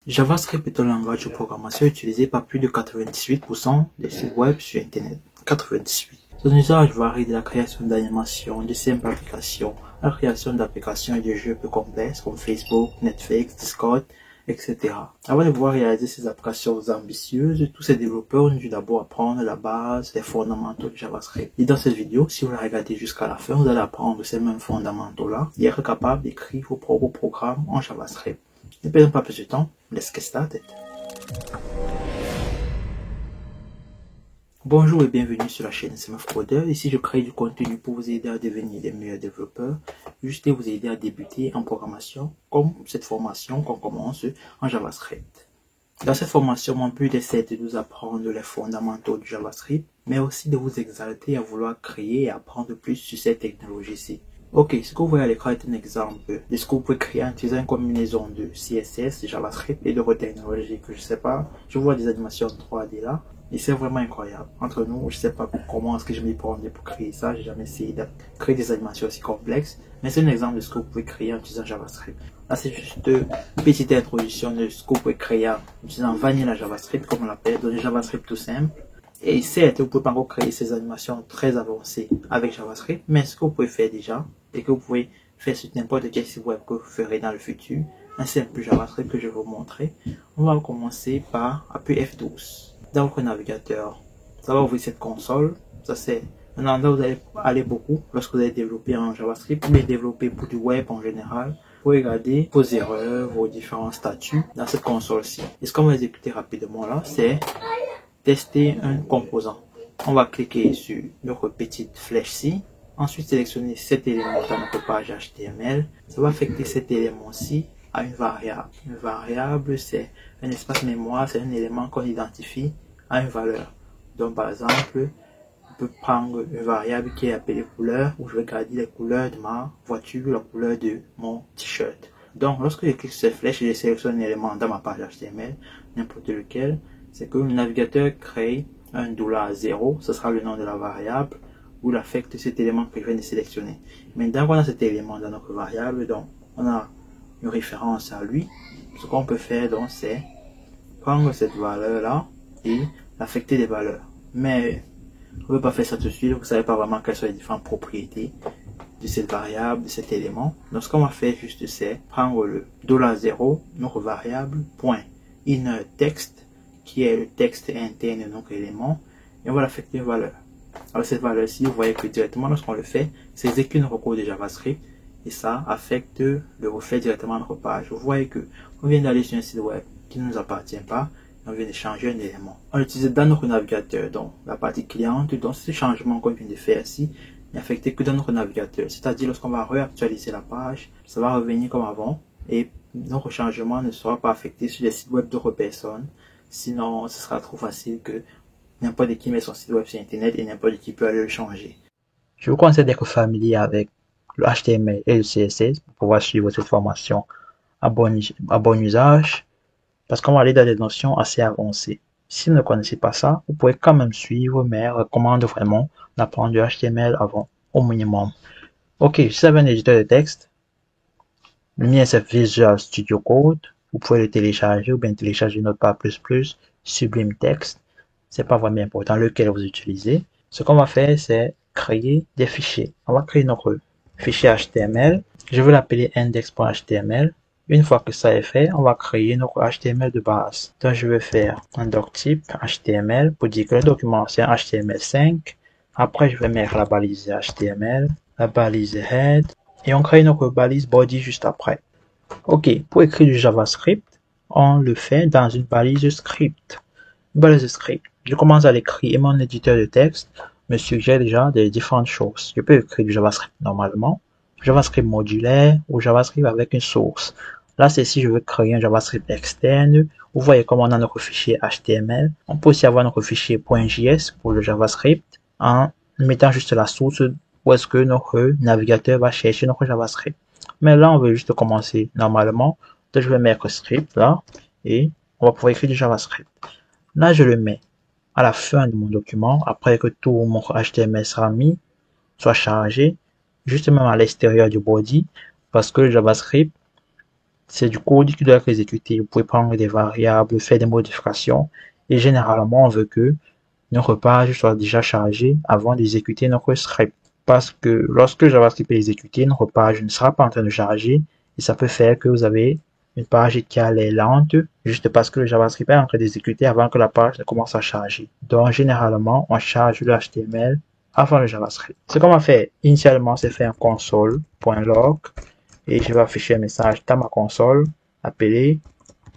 JavaScript est un langage de programmation utilisé par plus de 98% des sites web sur Internet. 98. Son usage varie de la création d'animations, de simples applications, à la création d'applications et de jeux peu complexes comme Facebook, Netflix, Discord, etc. Avant de pouvoir réaliser ces applications ambitieuses, tous ces développeurs ont dû d'abord apprendre la base, les fondamentaux de JavaScript. Et dans cette vidéo, si vous la regardez jusqu'à la fin, vous allez apprendre ces mêmes fondamentaux-là et être capable d'écrire vos propres programmes en JavaScript. Ne perdons pas plus de temps, let's get started. Bonjour et bienvenue sur la chaîne SMF Coder. Ici, je crée du contenu pour vous aider à devenir des meilleurs développeurs, juste vous aider à débuter en programmation, comme cette formation qu'on commence en JavaScript. Dans cette formation, mon but est de vous apprendre les fondamentaux du JavaScript, mais aussi de vous exalter à vouloir créer et apprendre plus sur cette technologie-ci. Ok, ce que vous voyez à l'écran est un exemple de ce que vous pouvez créer en utilisant une combinaison de CSS, JavaScript et d'autres technologies que je sais pas. Je vois des animations 3D là et c'est vraiment incroyable. Entre nous, je sais pas comment est-ce que je m'y prends pour créer ça. J'ai jamais essayé de créer des animations aussi complexes, mais c'est un exemple de ce que vous pouvez créer en utilisant JavaScript. Là, c'est juste une petite introduction de ce que vous pouvez créer en utilisant Vanilla JavaScript, comme on l'appelle, donc JavaScript tout simple. Et certes, vous pouvez pas encore créer ces animations très avancées avec JavaScript, mais ce que vous pouvez faire déjà, et que vous pouvez faire sur n'importe quel site web que vous ferez dans le futur, un simple JavaScript que je vais vous montrer. On va commencer par appuyer F12. Dans votre navigateur, ça va ouvrir cette console. Ça c'est un endroit où vous allez aller beaucoup lorsque vous allez développer en JavaScript, mais développer pour du web en général. Vous regardez vos erreurs, vos différents statuts dans cette console-ci. Et ce qu'on va exécuter rapidement là, c'est tester un composant. On va cliquer sur notre petite flèche-ci. Ensuite, sélectionner cet élément dans notre page HTML. Ça va affecter cet élément-ci à une variable. Une variable, c'est un espace mémoire, c'est un élément qu'on identifie à une valeur. Donc, par exemple, je peux prendre une variable qui est appelée couleur, où je vais garder les couleurs de ma voiture, la couleur de mon t-shirt. Donc, lorsque je clique sur cette flèche et je sélectionne un élément dans ma page HTML, n'importe lequel, c'est que le navigateur crée un $0, ce sera le nom de la variable, où il affecte cet élément que je viens de sélectionner. Maintenant qu'on a cet élément dans notre variable, donc on a une référence à lui. Ce qu'on peut faire donc c'est prendre cette valeur là et affecter des valeurs. Mais on ne peut pas faire ça tout de suite, vous ne savez pas vraiment quelles sont les différentes propriétés de cette variable, de cet élément. Donc ce qu'on va faire juste c'est prendre le $0, notre variable, point inner text, qui est le texte interne de notre élément, et on va l'affecter une valeur. Alors cette valeur-ci, vous voyez que directement lorsqu'on le fait, c'est exécuter notre code de JavaScript et ça affecte le reflet directement à notre page. Vous voyez que on vient d'aller sur un site web qui ne nous appartient pas et on vient de changer un élément. On l'utilise dans notre navigateur, donc la partie cliente, donc ce changement qu'on vient de faire ici n'est affecté que dans notre navigateur. C'est-à-dire lorsqu'on va réactualiser la page, ça va revenir comme avant et notre changement ne sera pas affecté sur les sites web d'autres personnes. Sinon, ce sera trop facile que n'importe qui met son site web sur Internet et n'importe qui peut aller le changer. Je vous conseille d'être familier avec le HTML et le CSS pour pouvoir suivre cette formation à bon usage, parce qu'on va aller dans des notions assez avancées. Si vous ne connaissez pas ça, vous pouvez quand même suivre, mais je recommande vraiment d'apprendre du HTML avant, au minimum. Ok, si vous avez un éditeur de texte, le mien c'est Visual Studio Code, vous pouvez le télécharger ou bien télécharger Notepad++, Sublime Text. C'est pas vraiment important lequel vous utilisez. Ce qu'on va faire, c'est créer des fichiers. On va créer notre fichier HTML. Je vais l'appeler index.html. Une fois que ça est fait, on va créer notre HTML de base. Donc, je vais faire un doctype HTML pour dire que le document, c'est un HTML5. Après, je vais mettre la balise HTML, la balise head, et on crée notre balise body juste après. Ok, pour écrire du JavaScript, on le fait dans une balise script. Une balise script. Je commence à l'écrire et mon éditeur de texte me suggère déjà des différentes choses. Je peux écrire du JavaScript normalement, JavaScript modulaire ou JavaScript avec une source. Là, c'est si je veux créer un JavaScript externe. Vous voyez comment on a notre fichier HTML. On peut aussi avoir notre fichier .js pour le JavaScript en mettant juste la source où est-ce que notre navigateur va chercher notre JavaScript. Mais là, on veut juste commencer normalement. Donc, je vais mettre script là et on va pouvoir écrire du JavaScript. Là, je le mets à la fin de mon document, après que tout mon HTML sera mis, soit chargé, juste même à l'extérieur du body, parce que le JavaScript, c'est du code qui doit être exécuté. Vous pouvez prendre des variables, faire des modifications. Et généralement, on veut que notre page soit déjà chargée avant d'exécuter notre script. Parce que lorsque JavaScript est exécuté, notre page ne sera pas en train de charger et ça peut faire que vous avez une page qui a l'air lente juste parce que le JavaScript est en train d'exécuter avant que la page ne commence à charger. Donc, généralement, on charge le HTML avant le JavaScript. Ce qu'on va faire initialement, c'est faire un console.log et je vais afficher un message dans ma console appelé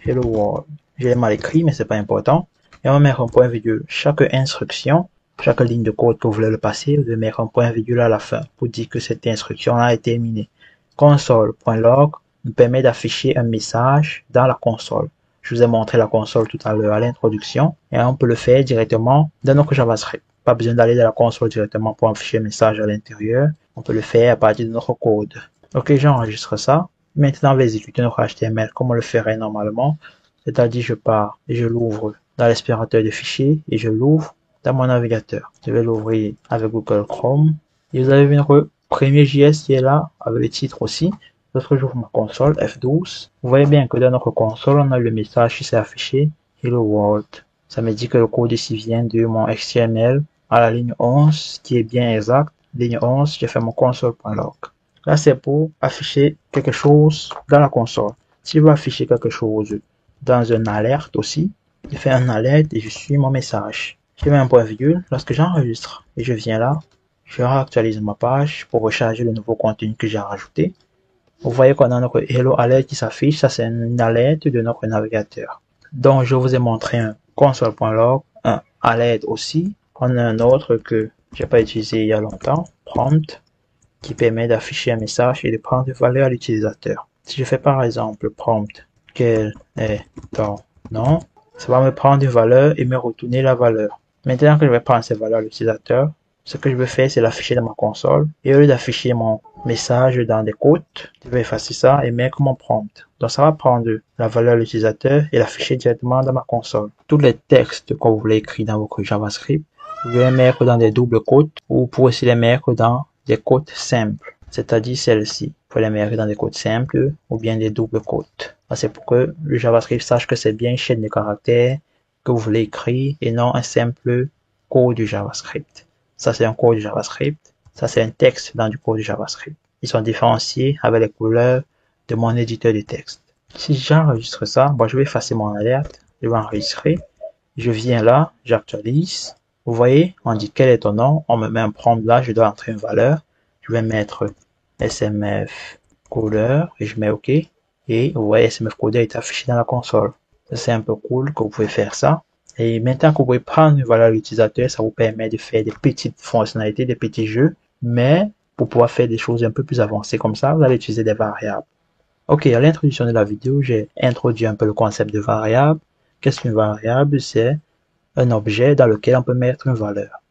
Hello World. J'ai mal écrit, mais c'est pas important. Et on va mettre un point virgule. Chaque instruction, chaque ligne de code que vous voulez le passer, vous devez mettre un point virgule à la fin pour dire que cette instruction-là est terminée. Console.log nous permet d'afficher un message dans la console. Je vous ai montré la console tout à l'heure à l'introduction et on peut le faire directement dans notre JavaScript. Pas besoin d'aller dans la console directement pour afficher un message à l'intérieur. On peut le faire à partir de notre code. Ok, j'enregistre ça. Maintenant, on va exécuter notre HTML comme on le ferait normalement. C'est-à-dire, je pars et je l'ouvre dans l'explorateur de fichiers et je l'ouvre dans mon navigateur. Je vais l'ouvrir avec Google Chrome. Et vous avez notre premier JS qui est là, avec le titre aussi. Lorsque j'ouvre ma console, F12, vous voyez bien que dans notre console, on a le message qui s'est affiché, Hello World. Ça me dit que le code ici vient de mon HTML à la ligne 11, qui est bien exact. Ligne 11, j'ai fait mon console.log. Là, c'est pour afficher quelque chose dans la console. Si je veux afficher quelque chose dans une alerte aussi, je fais un alerte et je suis mon message. Je mets un point virgule lorsque j'enregistre et je viens là, je réactualise ma page pour recharger le nouveau contenu que j'ai rajouté. Vous voyez qu'on a notre Hello Alert qui s'affiche, ça c'est une alerte de notre navigateur. Donc je vous ai montré un console.log, un alert aussi. On a un autre que j'ai pas utilisé il y a longtemps, prompt, qui permet d'afficher un message et de prendre une valeur à l'utilisateur. Si je fais par exemple prompt, quel est ton nom, ça va me prendre une valeur et me retourner la valeur. Maintenant que je vais prendre cette valeur à l'utilisateur, ce que je vais faire, c'est l'afficher dans ma console. Et au lieu d'afficher mon message dans des quotes, je vais effacer ça et mettre mon prompt. Donc ça va prendre la valeur de l'utilisateur et l'afficher directement dans ma console. Tous les textes que vous voulez écrire dans votre JavaScript, vous pouvez les mettre dans des doubles quotes ou vous pouvez aussi les mettre dans des quotes simples, c'est-à-dire celles-ci. Vous pouvez les mettre dans des quotes simples ou bien des doubles quotes. C'est pour que le JavaScript sache que c'est bien une chaîne de caractères que vous voulez écrire et non un simple code du JavaScript. Ça, c'est un code du JavaScript. Ça, c'est un texte dans du code du JavaScript. Ils sont différenciés avec les couleurs de mon éditeur de texte. Si j'enregistre ça, je vais effacer mon alerte. Je vais enregistrer. Je viens là, j'actualise. Vous voyez, on dit quel est ton nom. On me met un prompt là, je dois entrer une valeur. Je vais mettre SMF couleur et je mets OK. Et vous voyez, SMF couleur est affiché dans la console. C'est un peu cool que vous pouvez faire ça. Et maintenant que vous pouvez prendre une valeur utilisateur, ça vous permet de faire des petites fonctionnalités, des petits jeux. Mais pour pouvoir faire des choses un peu plus avancées comme ça, vous allez utiliser des variables. Ok, à l'introduction de la vidéo, j'ai introduit un peu le concept de variable. Qu'est-ce qu'une variable? C'est un objet dans lequel on peut mettre une valeur.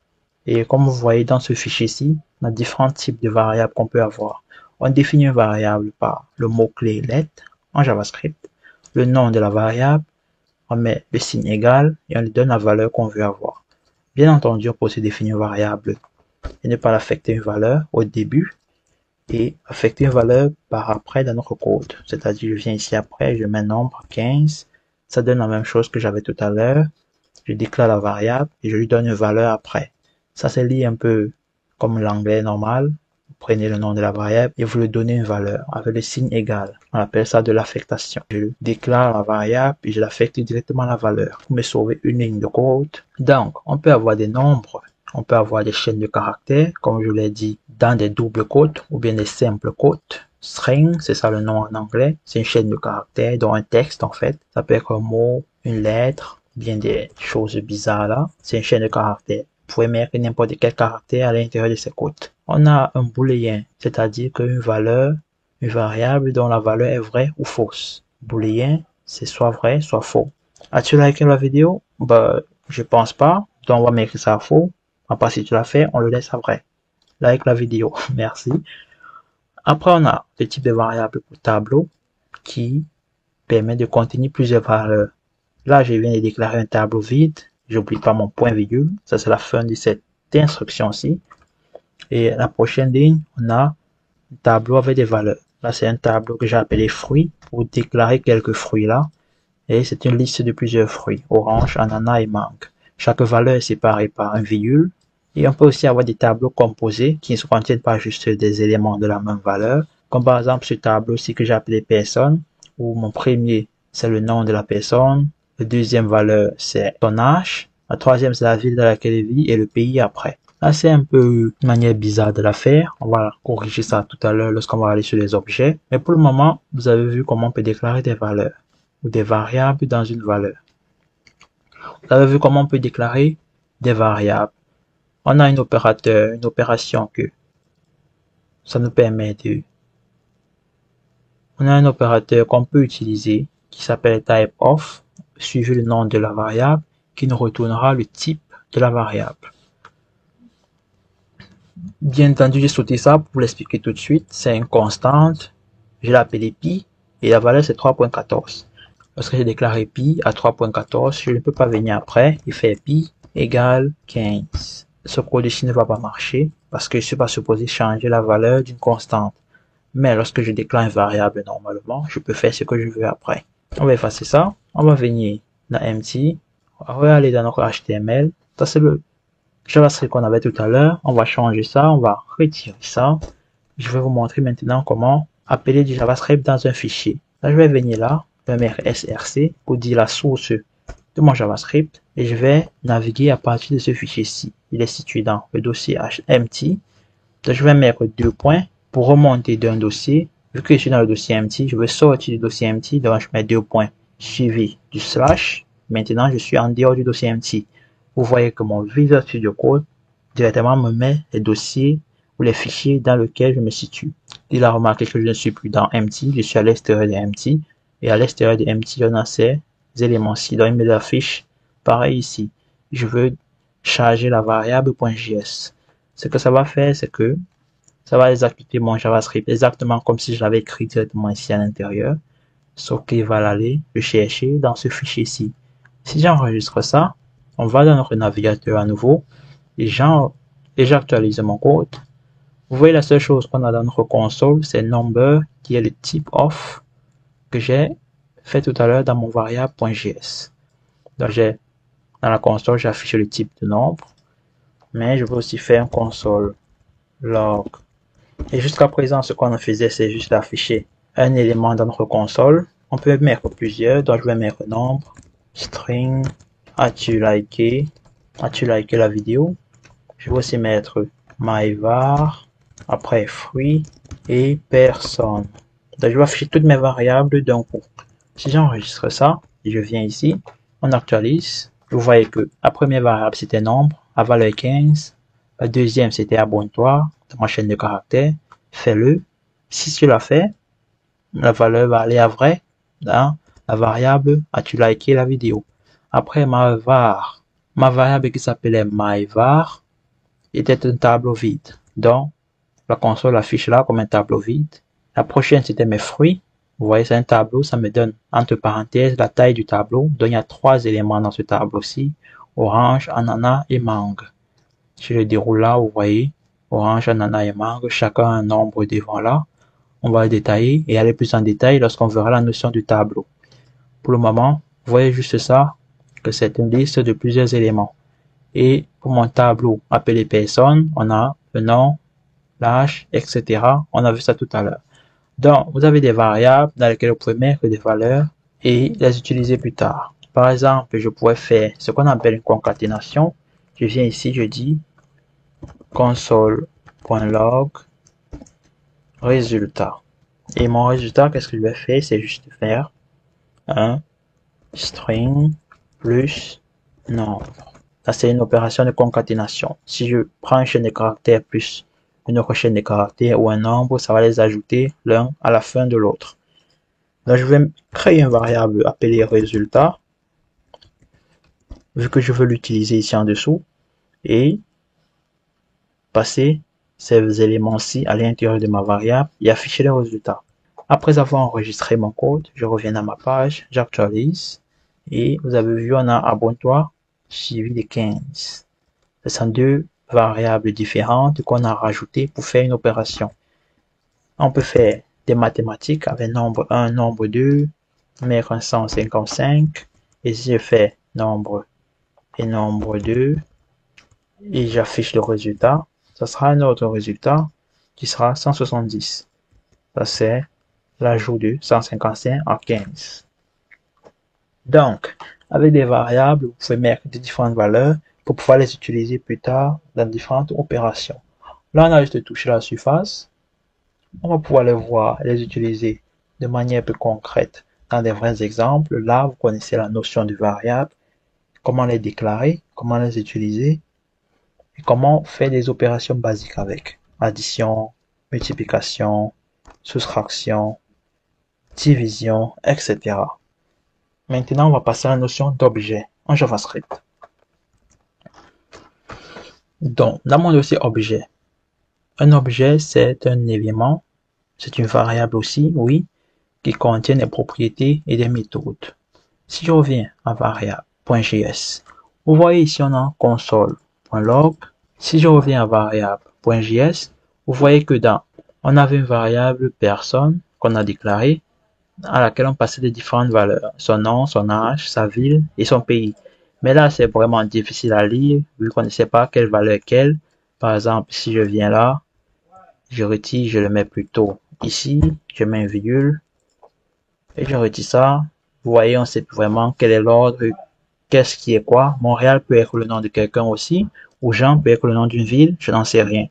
Et comme vous voyez dans ce fichier-ci, on a différents types de variables qu'on peut avoir. On définit une variable par le mot-clé let en JavaScript, le nom de la variable, on met le signe égal et on lui donne la valeur qu'on veut avoir. Bien entendu, on peut aussi définir une variable et ne pas l'affecter une valeur au début et affecter une valeur par après dans notre code. C'est-à-dire, je viens ici après, je mets nombre 15, ça donne la même chose que j'avais tout à l'heure. Je déclare la variable et je lui donne une valeur après. Ça se lit un peu comme l'anglais normal. Vous prenez le nom de la variable et vous lui donnez une valeur avec le signe égal. On appelle ça de l'affectation. Je déclare la variable et je l'affecte directement à la valeur pour me sauver une ligne de code. Donc, on peut avoir des nombres, on peut avoir des chaînes de caractères, comme je l'ai dit, dans des doubles quotes ou bien des simples quotes. String, c'est ça le nom en anglais. C'est une chaîne de caractères, dont un texte en fait. Ça peut être un mot, une lettre, bien des choses bizarres là. C'est une chaîne de caractères. Vous pouvez mettre n'importe quel caractère à l'intérieur de ces quotes. On a un booléen, c'est-à-dire qu'une valeur, une variable dont la valeur est vraie ou fausse. Booléen, c'est soit vrai, soit faux. As-tu liké la vidéo? Je pense pas. Donc, on va mettre ça à faux. Après, si tu l'as fait, on le laisse à vrai. Like la vidéo. Merci. Après, on a le type de variable pour tableau qui permet de contenir plusieurs valeurs. Là, je viens de déclarer un tableau vide. J'oublie pas mon point virgule. Ça, c'est la fin de cette instruction-ci. Et la prochaine ligne, on a un tableau avec des valeurs. Là, c'est un tableau que j'ai appelé fruits pour déclarer quelques fruits là. Et c'est une liste de plusieurs fruits, orange, ananas et mangue. Chaque valeur est séparée par un virgule. Et on peut aussi avoir des tableaux composés qui ne contiennent pas juste des éléments de la même valeur. Comme par exemple ce tableau-ci que j'ai appelé personne, où mon premier, c'est le nom de la personne. La deuxième valeur, c'est son âge. La troisième, c'est la ville dans laquelle il vit et le pays après. Là, c'est un peu une manière bizarre de la faire. On va corriger ça tout à l'heure lorsqu'on va aller sur les objets. Mais pour le moment, vous avez vu comment on peut déclarer des valeurs ou des variables dans une valeur. Vous avez vu comment on peut déclarer des variables. On a un opérateur, une opération que ça nous permet de... On a un opérateur qu'on peut utiliser qui s'appelle typeof, suivi le nom de la variable, qui nous retournera le type de la variable. Bien entendu, j'ai sauté ça pour vous l'expliquer tout de suite. C'est une constante. Je l'ai appelé pi et la valeur c'est 3.14. Lorsque j'ai déclaré pi à 3.14, je ne peux pas venir après et faire pi égale 15. Ce code ici ne va pas marcher parce que je ne suis pas supposé changer la valeur d'une constante. Mais lorsque je déclare une variable normalement, je peux faire ce que je veux après. On va effacer ça. On va venir dans empty. On va aller dans notre HTML. Ça c'est le JavaScript qu'on avait tout à l'heure. On va changer ça. On va retirer ça. Je vais vous montrer maintenant comment appeler du JavaScript dans un fichier. Là, je vais venir là. Je vais mettre src pour dire la source de mon JavaScript et je vais naviguer à partir de ce fichier-ci. Il est situé dans le dossier empty. Donc, je vais mettre 2 points pour remonter d'un dossier. Vu que je suis dans le dossier empty, je vais sortir du dossier empty. Donc, je mets 2 points suivi du slash. Maintenant, je suis en dehors du dossier empty. Vous voyez que mon Visual Studio Code directement me met les dossiers ou les fichiers dans lesquels je me situe. Il a remarqué que je ne suis plus dans empty, je suis à l'extérieur de empty. Et à l'extérieur de empty, on a ces éléments-ci. Donc, il me l'affiche pareil ici. Je veux charger la variable .js. Ce que ça va faire, c'est que ça va exécuter mon JavaScript exactement comme si je l'avais écrit directement ici à l'intérieur. Sauf qu'il va aller le chercher dans ce fichier-ci. Si j'enregistre ça, on va dans notre navigateur à nouveau et j'actualise mon code. Vous voyez la seule chose qu'on a dans notre console, c'est number qui est le type of que j'ai fait tout à l'heure dans mon variable .js. Donc dans la console, j'affiche le type de nombre, mais je peux aussi faire un console log. Et jusqu'à présent, ce qu'on faisait, c'est juste d'afficher un élément dans notre console. On peut mettre plusieurs, donc je vais mettre nombre, string, as-tu liké la vidéo. Je vais aussi mettre myvar, après fruit et personne. Donc je vais afficher toutes mes variables d'un coup. Si j'enregistre ça, et je viens ici, on actualise. Vous voyez que la première variable c'était nombre, à valeur 15. La deuxième c'était abonne-toi, dans ma chaîne de caractères. Fais-le. Si tu l'as fait, la valeur va aller à vrai dans la variable as-tu liké la vidéo. Après ma variable qui s'appelait myvar était un tableau vide. Donc la console affiche là comme un tableau vide. La prochaine c'était mes fruits. Vous voyez, c'est un tableau, ça me donne entre parenthèses la taille du tableau. Donc il y a 3 éléments dans ce tableau-ci, orange, ananas et mangue. Si je le déroule là, vous voyez, orange, ananas et mangue, chacun un nombre devant là. On va le détailler et aller plus en détail lorsqu'on verra la notion du tableau. Pour le moment, vous voyez juste ça, que c'est une liste de plusieurs éléments. Et pour mon tableau appelé personne, on a le nom, l'âge, etc. On a vu ça tout à l'heure. Donc, vous avez des variables dans lesquelles vous pouvez mettre des valeurs et les utiliser plus tard. Par exemple, je pourrais faire ce qu'on appelle une concaténation. Je viens ici, je dis console.log résultat. Et mon résultat, qu'est-ce que je vais faire? C'est juste faire un string plus nombre. Ça, c'est une opération de concaténation. Si je prends une chaîne de caractères plus une autre chaîne de caractères ou un nombre, ça va les ajouter l'un à la fin de l'autre. Donc, je vais créer une variable appelée résultat, vu que je veux l'utiliser ici en dessous, et passer ces éléments-ci à l'intérieur de ma variable et afficher les résultats. Après avoir enregistré mon code, je reviens à ma page, j'actualise, et vous avez vu, on a abonne-toi suivi de 15. Ce sont 2 variables différentes qu'on a rajoutées pour faire une opération. On peut faire des mathématiques avec nombre 1, nombre 2, mettre un 155. Et si je fais nombre et nombre 2, et j'affiche le résultat, ça sera un autre résultat qui sera 170. Ça, c'est l'ajout de 155 en 15. Donc, avec des variables, vous pouvez mettre de différentes valeurs pour pouvoir les utiliser plus tard dans différentes opérations. Là, on a juste touché la surface. On va pouvoir les voir, les utiliser de manière plus concrète dans des vrais exemples. Là, vous connaissez la notion de variable, comment les déclarer, comment les utiliser et comment faire des opérations basiques avec. Addition, multiplication, soustraction, division, etc. Maintenant, on va passer à la notion d'objet en JavaScript. Donc, dans mon dossier objet, un objet, c'est un élément, c'est une variable aussi, oui, qui contient des propriétés et des méthodes. Si je reviens à variable.js, vous voyez ici on a console.log. Si je reviens à variable.js, vous voyez que on avait une variable personne qu'on a déclarée, à laquelle on passait des différentes valeurs, son nom, son âge, sa ville et son pays. Mais là, c'est vraiment difficile à lire, vu qu'on ne sait pas quelle valeur est quelle. Par exemple, si je viens là, je retire, je le mets plutôt ici, je mets une virgule, et je retire ça. Vous voyez, on sait plus vraiment quel est l'ordre, qu'est-ce qui est quoi. Montréal peut être le nom de quelqu'un aussi, ou Jean peut être le nom d'une ville, je n'en sais rien.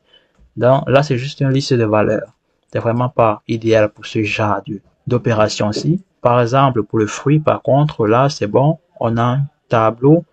Donc là, c'est juste une liste de valeurs. C'est vraiment pas idéal pour ce genre d'opération-ci. Par exemple, pour le fruit, par contre, là, c'est bon. On a un tableau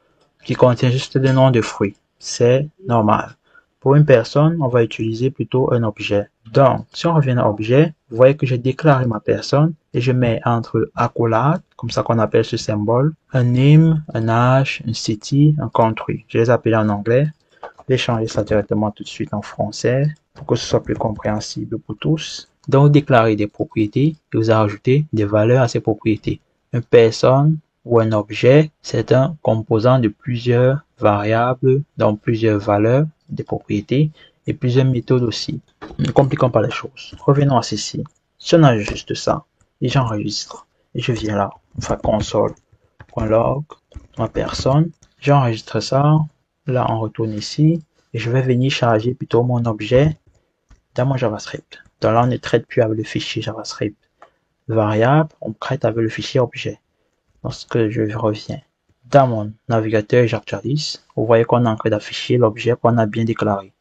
qui contient juste des noms de fruits. C'est normal. Pour une personne, on va utiliser plutôt un objet. Donc, si on revient à objet, vous voyez que j'ai déclaré ma personne et je mets entre accolades, comme ça qu'on appelle ce symbole, un name, un âge, un city, un country. Je les appelle en anglais. Je vais changer ça directement tout de suite en français pour que ce soit plus compréhensible pour tous. Donc, vous déclarez des propriétés et vous ajoutez des valeurs à ces propriétés. Une personne ou un objet, c'est un composant de plusieurs variables, donc plusieurs valeurs, des propriétés et plusieurs méthodes aussi. Ne compliquons pas les choses. Revenons à ceci. Si on ajuste ça et j'enregistre et je viens là, enfin console.log, ma personne, j'enregistre ça. Là, on retourne ici et je vais venir charger plutôt mon objet dans mon JavaScript. Donc là, on ne traite plus avec le fichier JavaScript variable, on traite avec le fichier objet. Lorsque je reviens dans mon navigateur et j'actualise, vous voyez qu'on est en train d'afficher l'objet qu'on a bien déclaré.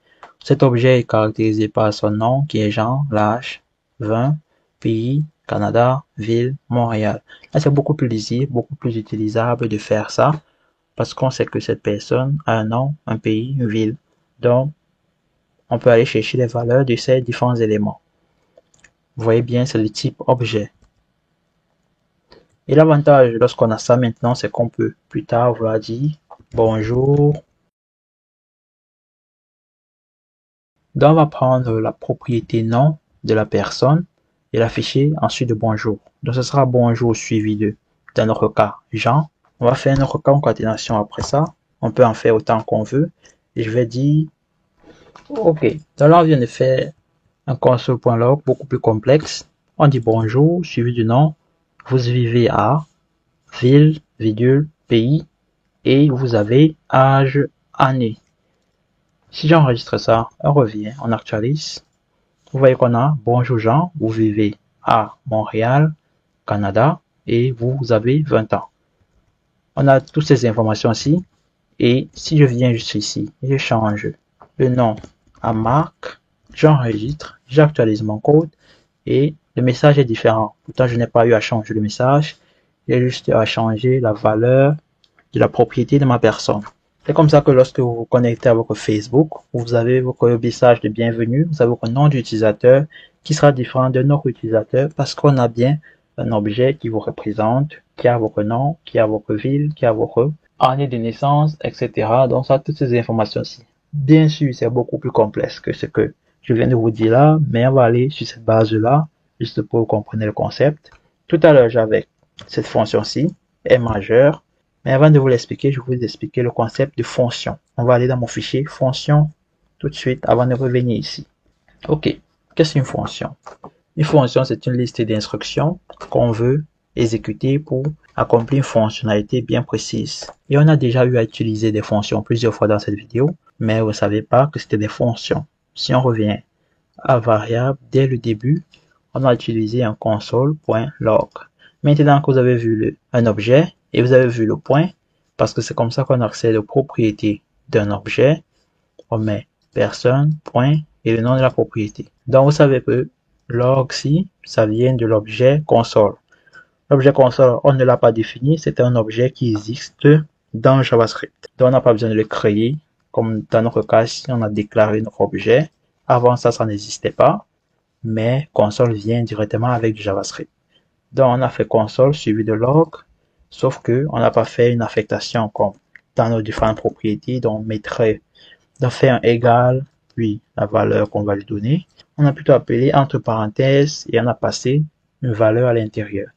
Cet objet est caractérisé par son nom qui est Jean, l'âge, 20, pays, Canada, ville, Montréal. Là, c'est beaucoup plus lisible, beaucoup plus utilisable de faire ça parce qu'on sait que cette personne a un nom, un pays, une ville. Donc, on peut aller chercher les valeurs de ces différents éléments. Vous voyez bien, c'est le type objet. Et l'avantage lorsqu'on a ça maintenant, c'est qu'on peut plus tard vouloir dire bonjour. Donc, on va prendre la propriété nom de la personne et l'afficher ensuite de bonjour. Donc, ce sera bonjour suivi de, dans notre cas, Jean. On va faire notre concaténation après ça. On peut en faire autant qu'on veut. Et je vais dire, OK. Donc là, on vient de faire un console.log beaucoup plus complexe. On dit bonjour suivi du nom. Vous vivez à ville, virgule, pays et vous avez âge, année. Si j'enregistre ça, on revient, on actualise. Vous voyez qu'on a bonjour Jean, vous vivez à Montréal, Canada et vous avez 20 ans. On a toutes ces informations ici et si je viens juste ici, je change le nom à Marc, j'enregistre, j'actualise mon code et le message est différent. Pourtant, je n'ai pas eu à changer le message. J'ai juste à changer la valeur de la propriété de ma personne. C'est comme ça que lorsque vous vous connectez à votre Facebook, vous avez votre message de bienvenue, vous avez votre nom d'utilisateur qui sera différent de notre utilisateur parce qu'on a bien un objet qui vous représente, qui a votre nom, qui a votre ville, qui a votre année de naissance, etc. Donc, ça, toutes ces informations-ci. Bien sûr, c'est beaucoup plus complexe que ce que je viens de vous dire là, mais on va aller sur cette base-là, juste pour que vous compreniez le concept. Tout à l'heure, j'avais cette fonction-ci, est majeure. Mais avant de vous l'expliquer, je vais vous expliquer le concept de fonction. On va aller dans mon fichier fonction tout de suite avant de revenir ici. OK, qu'est-ce qu'une fonction? Une fonction, c'est une liste d'instructions qu'on veut exécuter pour accomplir une fonctionnalité bien précise. Et on a déjà eu à utiliser des fonctions plusieurs fois dans cette vidéo, mais vous ne savez pas que c'était des fonctions. Si on revient à variable, dès le début, on a utilisé un console.log. Maintenant que vous avez vu un objet et vous avez vu le point, parce que c'est comme ça qu'on accède aux propriétés d'un objet, on met personne, point et le nom de la propriété. Donc vous savez que log ci, ça vient de l'objet console. L'objet console, on ne l'a pas défini, c'est un objet qui existe dans JavaScript. Donc on n'a pas besoin de le créer, comme dans notre cas, si on a déclaré notre objet. Avant ça, ça n'existait pas, mais console vient directement avec du JavaScript. Donc on a fait console suivi de log, sauf que on n'a pas fait une affectation comme dans nos différentes propriétés, donc on mettrait, on fait un égal, puis la valeur qu'on va lui donner. On a plutôt appelé entre parenthèses et on a passé une valeur à l'intérieur.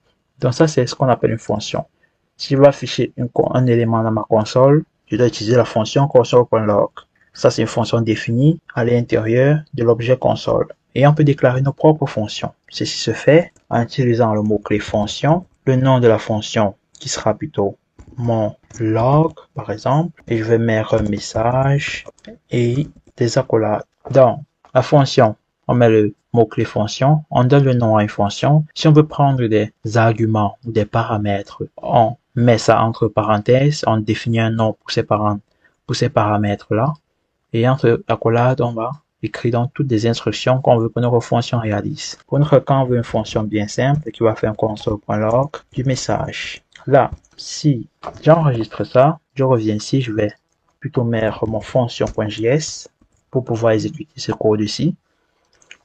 Donc ça, c'est ce qu'on appelle une fonction. Si je veux afficher un élément dans ma console, je dois utiliser la fonction console.log. Ça, c'est une fonction définie à l'intérieur de l'objet console. Et on peut déclarer nos propres fonctions. Ceci se fait en utilisant le mot-clé fonction, le nom de la fonction qui sera plutôt mon log, par exemple, et je vais mettre un message et des accolades. Dans la fonction, on met le mot-clé fonction, on donne le nom à une fonction. Si on veut prendre des arguments ou des paramètres, on met ça entre parenthèses, on définit un nom pour ces paramètres-là. Et entre accolades, on va écrire dans toutes les instructions qu'on veut que notre fonction réalise. Pour notre cas, on veut une fonction bien simple qui va faire un console.log du message. Là, si j'enregistre ça, je reviens ici, je vais plutôt mettre mon fonction.js pour pouvoir exécuter ce code ici.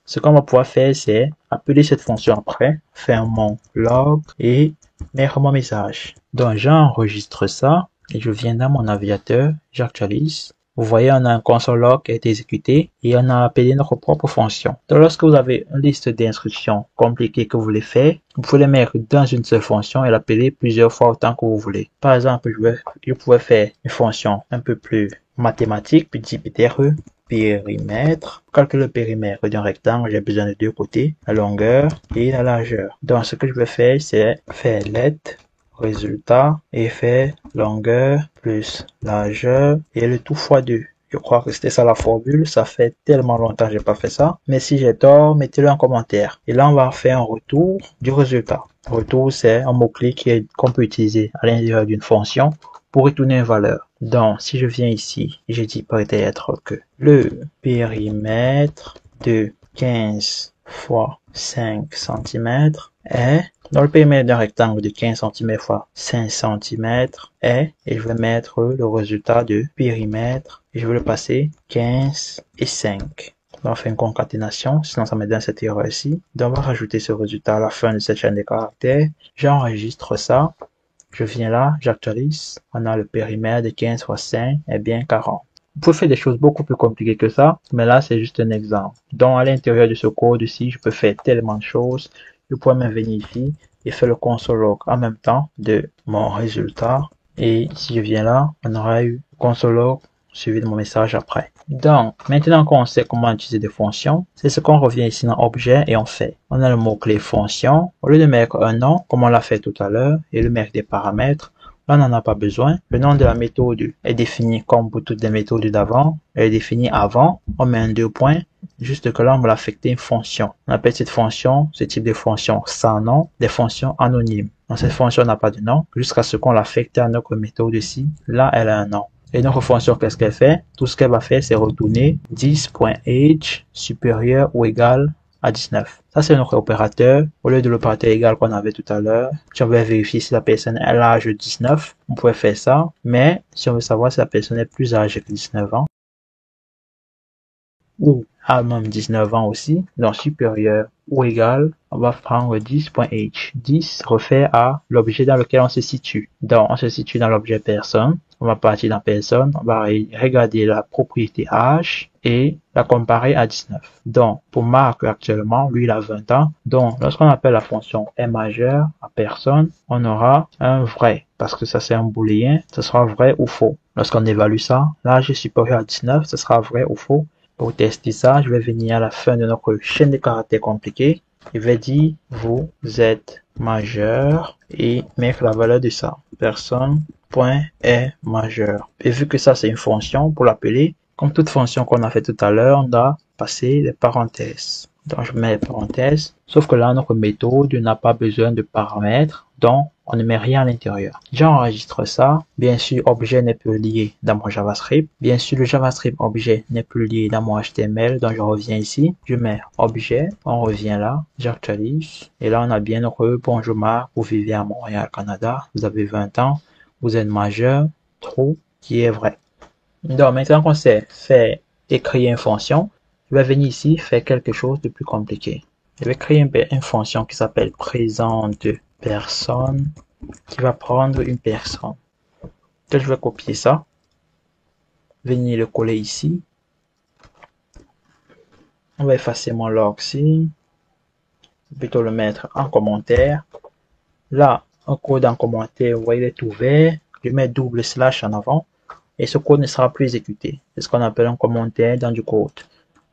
Ce qu'on va pouvoir faire, c'est appeler cette fonction après, faire mon log et mettre mon message. Donc, j'enregistre ça et je viens dans mon navigateur, j'actualise. Vous voyez, on a un console log qui a été exécuté et on a appelé notre propre fonction. Donc, lorsque vous avez une liste d'instructions compliquées que vous voulez faire, vous pouvez les mettre dans une seule fonction et l'appeler plusieurs fois autant que vous voulez. Par exemple, je pourrais faire une fonction un peu plus mathématique, petit ptre, périmètre. Pour calculer le périmètre d'un rectangle, j'ai besoin de deux côtés, la longueur et la largeur. Donc, ce que je vais faire, c'est faire let résultat et faire longueur plus largeur et le tout fois 2. Je crois que c'était ça la formule. Ça fait tellement longtemps que j'ai pas fait ça. Mais si j'ai tort, mettez-le en commentaire. Et là, on va faire un retour du résultat. Retour, c'est un mot-clé qu'on peut utiliser à l'intérieur d'une fonction pour retourner une valeur. Donc, si je viens ici, je dis peut-être que le périmètre de 15 fois 5 cm est, dans le périmètre d'un rectangle de 15 cm fois 5 cm est, et je vais mettre le résultat de périmètre, et je vais le passer 15 et 5. On fait une concaténation, sinon ça me donne cette erreur ici. Donc, on va rajouter ce résultat à la fin de cette chaîne de caractères. J'enregistre ça. Je viens là, j'actualise. On a le périmètre de 15 fois 5 est bien 40. Vous pouvez faire des choses beaucoup plus compliquées que ça, mais là, c'est juste un exemple. Donc, à l'intérieur de ce code ici, je peux faire tellement de choses. Je pourrais même venir ici et faire le console log en même temps de mon résultat. Et si je viens là, on aura eu console log suivi de mon message après. Donc, maintenant qu'on sait comment utiliser des fonctions, c'est ce qu'on revient ici dans objet et on fait. On a le mot-clé fonction. Au lieu de mettre un nom, comme on l'a fait tout à l'heure, et le mettre des paramètres, là, on n'en a pas besoin. Le nom de la méthode est défini comme pour toutes les méthodes d'avant. Elle est définie avant. On met un 2 points. Juste que là, on va l'affecter une fonction. On appelle cette fonction, ce type de fonction sans nom, des fonctions anonymes. Donc, cette fonction n'a pas de nom jusqu'à ce qu'on l'affecte à notre méthode ici. Là, elle a un nom. Et notre fonction, qu'est-ce qu'elle fait? Tout ce qu'elle va faire, c'est retourner 10.age supérieur ou égal à 19. Ça, c'est notre opérateur. Au lieu de l'opérateur égal qu'on avait tout à l'heure, si on veut vérifier si la personne a l'âge de 19, on pourrait faire ça. Mais si on veut savoir si la personne est plus âgée que 19 ans, ou à même 19 ans aussi, donc supérieur ou égal, on va prendre 10.age. 10 refait à l'objet dans lequel on se situe. Donc, on se situe dans l'objet personne. On va partir dans personne. On va regarder la propriété âge et la comparer à 19. Donc, pour Marc, actuellement, lui, il a 20 ans. Donc, lorsqu'on appelle la fonction est majeur à personne, on aura un vrai. Parce que ça, c'est un booléen. Ce sera vrai ou faux. Lorsqu'on évalue ça, l'âge est supérieur à 19, ce sera vrai ou faux. Pour tester ça, je vais venir à la fin de notre chaîne de caractères compliqués il va dire vous êtes majeur et mettre la valeur de ça. Personne point est majeur. Et vu que ça c'est une fonction, pour l'appeler, comme toute fonction qu'on a fait tout à l'heure, on doit passer des parenthèses. Donc je mets les parenthèses, sauf que là notre méthode n'a pas besoin de paramètres, donc on ne met rien à l'intérieur. J'enregistre ça. Bien sûr, objet n'est plus lié dans mon JavaScript. Bien sûr, le JavaScript objet n'est plus lié dans mon HTML. Donc, je reviens ici. Je mets objet. On revient là. J'actualise. Et là, on a bien notre bonjour Marc. Vous vivez à Montréal, Canada. Vous avez 20 ans. Vous êtes majeur. True. Qui est vrai. Donc, maintenant qu'on sait faire et créer une fonction, je vais venir ici faire quelque chose de plus compliqué. Je vais créer une fonction qui s'appelle présente personne qui va prendre une personne. Donc, je vais copier ça, venir le coller ici. On va effacer mon log ici, plutôt le mettre en commentaire. Là, un code en commentaire, vous voyez, il est ouvert. Je mets double slash en avant et ce code ne sera plus exécuté. C'est ce qu'on appelle un commentaire dans du code.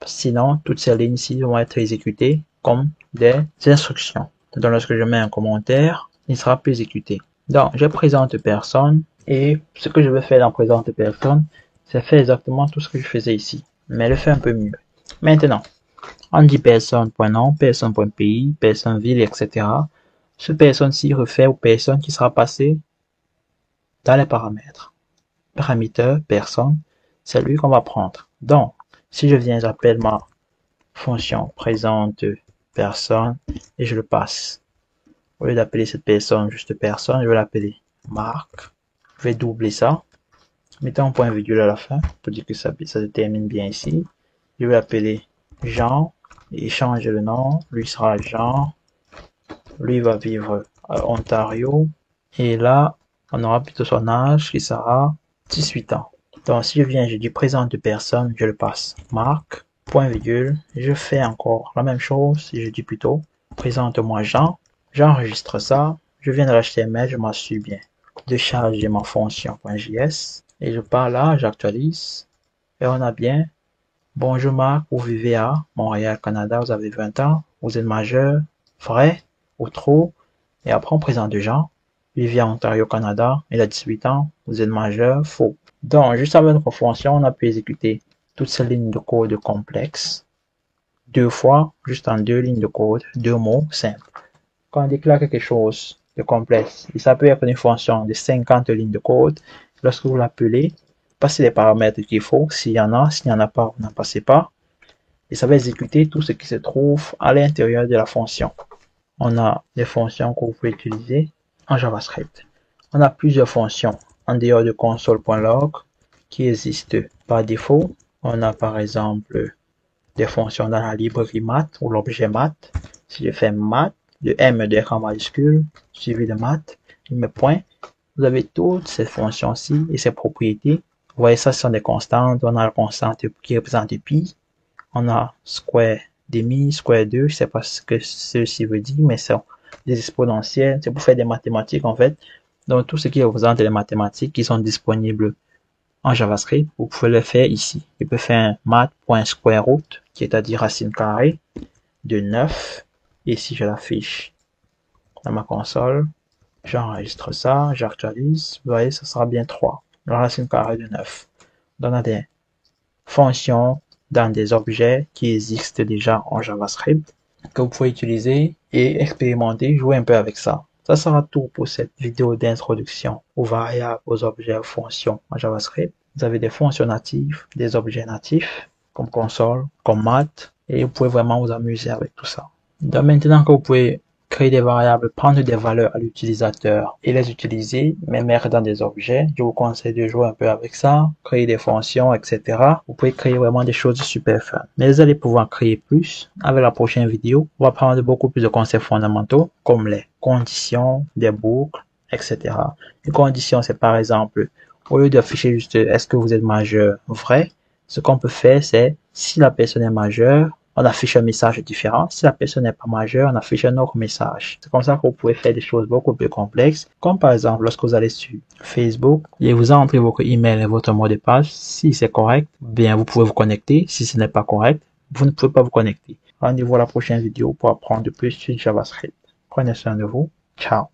Sinon, toutes ces lignes ici vont être exécutées comme des instructions. Donc, lorsque je mets un commentaire, il ne sera plus exécuté. Donc, je présente personne et ce que je vais faire dans présente personne, c'est faire exactement tout ce que je faisais ici, mais le faire un peu mieux. Maintenant, on dit personne.nom, personne.pays, personne.ville, etc. Ce personne-ci refait aux personnes qui sera passé dans les paramètres. Paramètre personne, c'est lui qu'on va prendre. Donc, si je viens, j'appelle ma fonction présente personne et je le passe. Au lieu d'appeler cette personne juste personne, je vais l'appeler Marc. Je vais doubler ça. Mettons un point virgule à la fin pour dire que ça se termine bien ici. Je vais l'appeler Jean et changer le nom. Lui sera Jean. Lui va vivre à Ontario. Et là, on aura plutôt son âge qui sera 18 ans. Donc, si je viens, je dis présente de personne, je le passe Marc, point virgule. Je fais encore la même chose si je dis plutôt présente-moi Jean. J'enregistre ça. Je viens de l'HTML, je m'assure bien de charger ma fonction.js. Et je pars là, j'actualise. Et on a bien bonjour Marc, vous vivez à Montréal, Canada, vous avez 20 ans, vous êtes majeur, vrai ou trop. Et après, on présente de Jean, il vit à Ontario, Canada, il a 18 ans, vous êtes majeur, faux. Donc, juste avec notre fonction, on a pu exécuter toutes ces lignes de code complexes deux fois, juste en deux lignes de code, deux mots simples. Quand on déclare quelque chose de complexe, et ça peut être une fonction de 50 lignes de code, lorsque vous l'appelez, passez les paramètres qu'il faut, s'il y en a pas, vous n'en passez pas, et ça va exécuter tout ce qui se trouve à l'intérieur de la fonction. On a des fonctions que vous pouvez utiliser en JavaScript. On a plusieurs fonctions en dehors de console.log qui existent par défaut. On a par exemple des fonctions dans la librairie math ou l'objet math. Si je fais math, le M de écran majuscule, suivi de math, il me pointe. Vous avez toutes ces fonctions-ci et ces propriétés. Vous voyez, ça, ce sont des constantes. On a la constante qui représente pi. On a square demi, square 2. Je sais pas ce que ceci veut dire, mais c'est des exponentielles. C'est pour faire des mathématiques, en fait. Donc, tout ce qui représente les mathématiques qui sont disponibles en JavaScript, vous pouvez le faire ici. Je peux faire un math.squareroot, qui est à dire racine carrée de 9. Et si je l'affiche dans ma console, j'enregistre ça, j'actualise, vous voyez, ça sera bien 3. La racine carrée de 9. Donc, on a des fonctions dans des objets qui existent déjà en JavaScript que vous pouvez utiliser et expérimenter, jouer un peu avec ça. Ça sera tout pour cette vidéo d'introduction aux variables, aux objets, aux fonctions en JavaScript. Vous avez des fonctions natives, des objets natifs, comme console, comme math, et vous pouvez vraiment vous amuser avec tout ça. Donc maintenant que vous pouvez créer des variables, prendre des valeurs à l'utilisateur et les utiliser, mais mettre dans des objets, je vous conseille de jouer un peu avec ça, créer des fonctions, etc. Vous pouvez créer vraiment des choses super fun. Mais vous allez pouvoir créer plus avec la prochaine vidéo. On va prendre beaucoup plus de concepts fondamentaux, comme les conditions, des boucles, etc. Une condition, c'est par exemple, au lieu d'afficher juste est-ce que vous êtes majeur vrai, ce qu'on peut faire, c'est si la personne est majeure, on affiche un message différent. Si la personne n'est pas majeure, on affiche un autre message. C'est comme ça que vous pouvez faire des choses beaucoup plus complexes. Comme par exemple, lorsque vous allez sur Facebook et vous entrez votre email et votre mot de passe, si c'est correct, bien vous pouvez vous connecter. Si ce n'est pas correct, vous ne pouvez pas vous connecter. Rendez-vous à la prochaine vidéo pour apprendre plus sur JavaScript. Prenez soin de vous. Ciao.